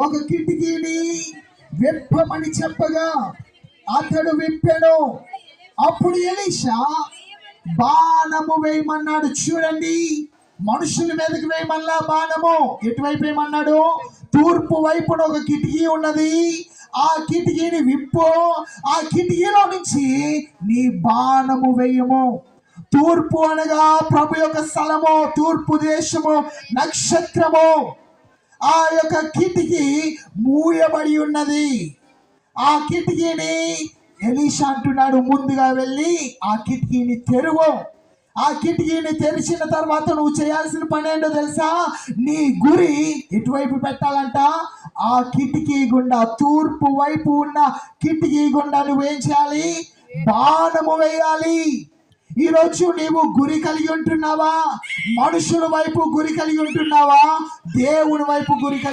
ఒక కిటికీని విప్పమని చెప్పగా అతడు విప్పెను. అప్పుడు ఎలీషా బాణము వేయమన్నాడు. చూడండి, మనుషుల మీదకి వేయమన్నా బాణము. ఎటువైపు వేయమన్నాడు? తూర్పు వైపున ఒక కిటికీ ఉన్నది. ఆ కిటికీని విప్పు, ఆ కిటికీలో నుంచి నీ బాణము వేయము. తూర్పు అనగా ప్రభు యొక్క స్థలము, తూర్పు దేశము, నక్షత్రము. ఆ యొక్క కిటికీ మూయబడి ఉన్నది. ఆ కిటికీని ఎలీషా అంటున్నాడు, ముందుగా వెళ్ళి ఆ కిటికీని తెరువు. ఆ కిటికీని తెరిచిన తర్వాత నువ్వు చేయాల్సిన పని ఏంటో తెలుసా? నీ గురి ఎటువైపు పెట్టాలంట? ఆ కిటికీ గుండా, తూర్పు వైపు ఉన్న కిటికీ గుండా నువ్వేం చేయాలి? బాణము వేయాలి. ఈరోజు నీవు గురి కలిగి ఉంటున్నావా? మనుషుల వైపు గురి కలిగి ఉంటున్నావా? దేవుని వైపు గురి కలిగి